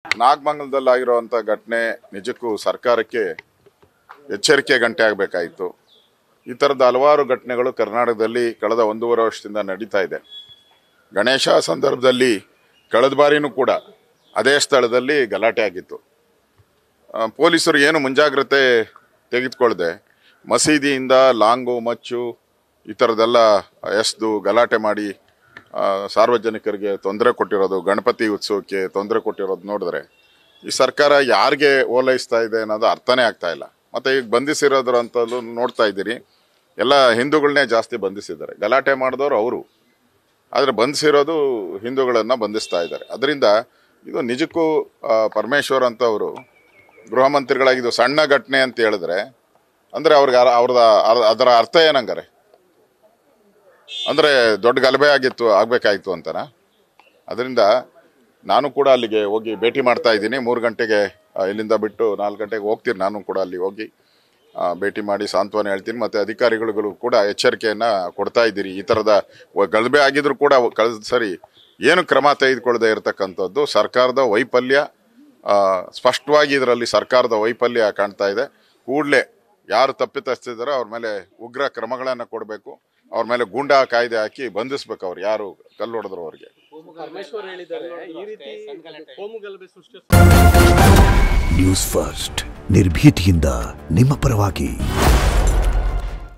ನಾಗಮಂಗಲದಲ್ಲಾಗಿರುವಂಥ ಘಟನೆ ನಿಜಕ್ಕೂ ಸರ್ಕಾರಕ್ಕೆ ಎಚ್ಚರಿಕೆ ಗಂಟೆ ಆಗಬೇಕಾಯಿತು. ಈ ಥರದ ಹಲವಾರು ಘಟನೆಗಳು ಕರ್ನಾಟಕದಲ್ಲಿ ಕಳೆದ 1.5 ವರ್ಷದಿಂದ ನಡೀತಾ ಇದೆ. ಗಣೇಶ ಸಂದರ್ಭದಲ್ಲಿ ಕಳೆದ ಬಾರಿನೂ ಕೂಡ ಅದೇ ಸ್ಥಳದಲ್ಲಿ ಗಲಾಟೆ ಆಗಿತ್ತು. ಪೊಲೀಸರು ಏನು ಮುಂಜಾಗ್ರತೆ ತೆಗೆದುಕೊಳ್ಳದೆ ಮಸೀದಿಯಿಂದ ಲಾಂಗು ಮಚ್ಚು ಈ ಥರದ್ದೆಲ್ಲ ಎಸ್ದು ಗಲಾಟೆ ಮಾಡಿ ಸಾರ್ವಜನಿಕರಿಗೆ ತೊಂದರೆ ಕೊಟ್ಟಿರೋದು, ಗಣಪತಿ ಉತ್ಸವಕ್ಕೆ ತೊಂದರೆ ಕೊಟ್ಟಿರೋದು ನೋಡಿದ್ರೆ ಈ ಸರ್ಕಾರ ಯಾರಿಗೆ ಓಲೈಸ್ತಾ ಇದೆ ಅನ್ನೋದು ಅರ್ಥನೇ ಆಗ್ತಾ ಇಲ್ಲ. ಮತ್ತು ಈಗ ಬಂಧಿಸಿರೋದ್ರಂಥದ್ದು ನೋಡ್ತಾ ಇದ್ದೀರಿ, ಎಲ್ಲ ಹಿಂದೂಗಳನ್ನೇ ಜಾಸ್ತಿ ಬಂಧಿಸಿದ್ದಾರೆ. ಗಲಾಟೆ ಮಾಡಿದವರು ಅವರು, ಆದರೆ ಬಂಧಿಸಿರೋದು ಹಿಂದೂಗಳನ್ನು ಬಂಧಿಸ್ತಾ ಇದ್ದಾರೆ. ಅದರಿಂದ ಇದು ನಿಜಕ್ಕೂ ಪರಮೇಶ್ವರ್ ಅಂತವರು ಗೃಹ ಮಂತ್ರಿಗಳಾಗಿದ್ದು ಸಣ್ಣ ಘಟನೆ ಅಂತ ಹೇಳಿದ್ರೆ ಅಂದರೆ ಅವ್ರಿಗೆ ಅದರ ಅರ್ಥ ಏನಂಗಾರೆ? ಅಂದರೆ ದೊಡ್ಡ ಗಲಭೆ ಆಗಬೇಕಾಯಿತು ಅಂತನಾ? ಅದರಿಂದ ನಾನು ಕೂಡ ಅಲ್ಲಿಗೆ ಹೋಗಿ ಭೇಟಿ ಮಾಡ್ತಾ ಇದ್ದೀನಿ. 3 ಗಂಟೆಗೆ ಇಲ್ಲಿಂದ ಬಿಟ್ಟು 4 ಗಂಟೆಗೆ ಹೋಗ್ತೀನಿ. ನಾನು ಕೂಡ ಅಲ್ಲಿ ಹೋಗಿ ಭೇಟಿ ಮಾಡಿ ಸಾಂತ್ವನ ಹೇಳ್ತೀನಿ. ಮತ್ತು ಅಧಿಕಾರಿಗಳು ಕೂಡ ಎಚ್ಚರಿಕೆಯನ್ನು ಕೊಡ್ತಾ ಇದ್ದೀರಿ. ಈ ಥರದ ಗಲಭೆ ಆಗಿದ್ರು ಕೂಡ ಕಳೆದ ಸರಿ ಏನು ಕ್ರಮ ತೆಗೆದುಕೊಳ್ಳದೆ ಇರತಕ್ಕಂಥದ್ದು ಸರ್ಕಾರದ ವೈಫಲ್ಯ. ಸ್ಪಷ್ಟವಾಗಿ ಇದರಲ್ಲಿ ಸರ್ಕಾರದ ವೈಫಲ್ಯ ಕಾಣ್ತಾ ಇದೆ. ಕೂಡಲೇ ಯಾರು ತಪ್ಪಿತಸ್ಥಿದ್ದಾರೋ ಅವ್ರ ಮೇಲೆ ಉಗ್ರ ಕ್ರಮಗಳನ್ನು ಕೊಡಬೇಕು. ಅವ್ರ ಮೇಲೆ ಗೂಂಡಾ ಕಾಯ್ದೆ ಹಾಕಿ ಬಂಧಿಸ್ಬೇಕು. ಅವ್ರು ಯಾರು ಕಲ್ಲು ಹೊಡೆದ್ರು ಅವ್ರಿಗೆ. ನ್ಯೂಸ್ ಫಸ್ಟ್ ನಿರ್ಭೀತಿಯಿಂದ ನಿಮ್ಮ ಪರವಾಗಿ.